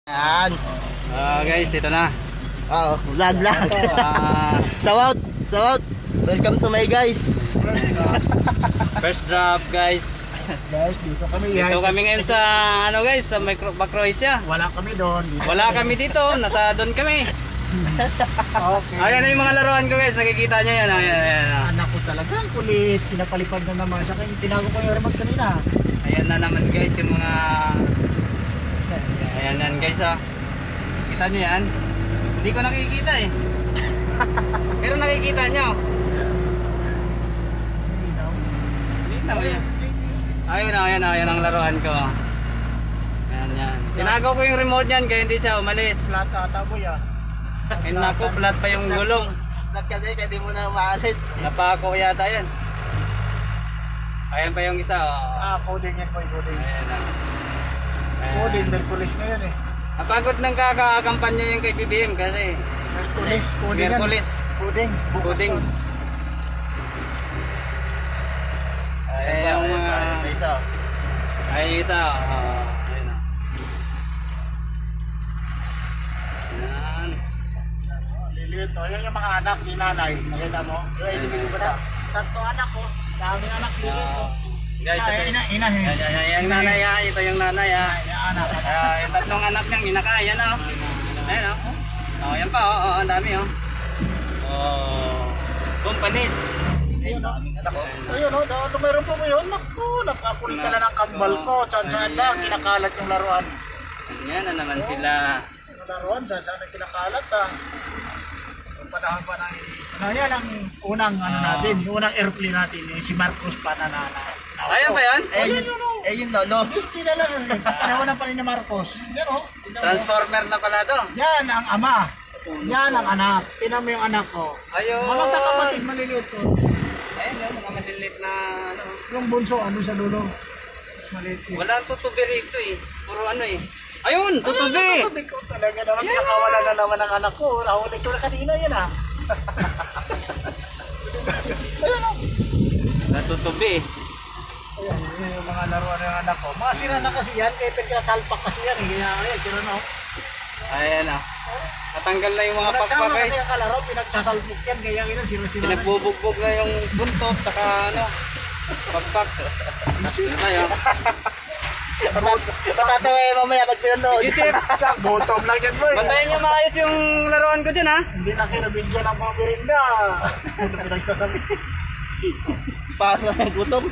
Yan. Guys, ito na. Oo, vlog. Shout out. Welcome to my guys. First drop, guys. Guys, dito kami. Dito kami ngayon sa guys, sa Croatia. Wala kami doon. Wala kami dito, nasa doon kami. Okay. Ayan na yung mga laruan ko, guys. Nakikita niyo yan. Ayan. Anak ko talaga ang kulit. Pinapalipad na naman. Saka yung tinago ko yung remote kanina. Ayan na naman, guys, yung mga ayan yan, guys, ah. Kita niyo yan? Hindi ko nakikita eh. Pero nakikita niyo. Linaw yan. Ayun ang laruan ko. Ayan. Tinago ko yung remote niyan kaya hindi siya umalis. Flat ata boy ah. Ay naku, flat pa yung gulong. Flat kasi kaya di mo na maalis. Napako yata yan. Ayan pa yung isa. Oh. Coding yan boy, coding. Ayan na. Coding, Merkulis ngayon eh. Napagod ng kakakampanya yung kay BBM kasi Merkulis, coding yan. Merkulis. Coding, bukas Coding. yun. Ayan yung mga May isa. ay isa. Ayan na. Ayan. Lilit oh. Yan yung mga anak ni nanay. Nakita mo? Ay, hindi mo ba? Tatlo anak ko. Daming anak lilit oh. Guys, Inahin. yung nanay ha. Ito yung nanay ha. Anak. Yung tatlong anak niyang inakayan oh. Ayan oh. Oh, yan pa oh. Ang dami oh. Oh. Companies. Ayun o. Ayun o. Mayroon po mo yun. Naku, nakakulit ka na ng kambal ko. Saan lang kinakalat yung laruan. Yan na naman sila. Yung laruan, saan na kinakalat ah. Yung panahon pa na yan ang unang ano natin, yung unang airplane natin, si Marcos pa na Ayan ba yan? Yun lolo. History na lang eh. Panahon na pa rin ni Marcos. Yan o. Transformer na pala to. Yan ang ama. Yan ang anak. Tinan mo yung anak ko. Ayun. Mga kakapatid maliliit ko. Ayun yun, mga malilit na ano. Yung bunso, ano sa dulo. Mas maliit yun. Walang tutubi rito eh. Puro ano eh. Ayun, tutubi! Tutubi ko talaga naman. Pinakawala na naman ang anak ko. Nahuli ko na kanina yan ah. Ayun o. Natutubi. Ayan, yun yung mga laruan ng anak ko. Mga sira na kasi yan. Kaya pinagkasalpak kasi yan. Ayan, sira na o. Ayan ah. Natanggal na yung mga pakpak Nagsama guys. kasi ang kalaro. Pinagsasalpak yan. Kaya yun, sira-sira na. Pinagbubugbog na yung buntot saka ano. Pakpak. Ano tayo? Patatawa mamaya pag pinanood. Sige, Chef. Tsak, bottom lang yan boy. Bantayan nyo maayos yung laruan ko dyan ha. Hindi na kinabigyan ng mga birinda. Pinagsasabi. Paas na ng gutom.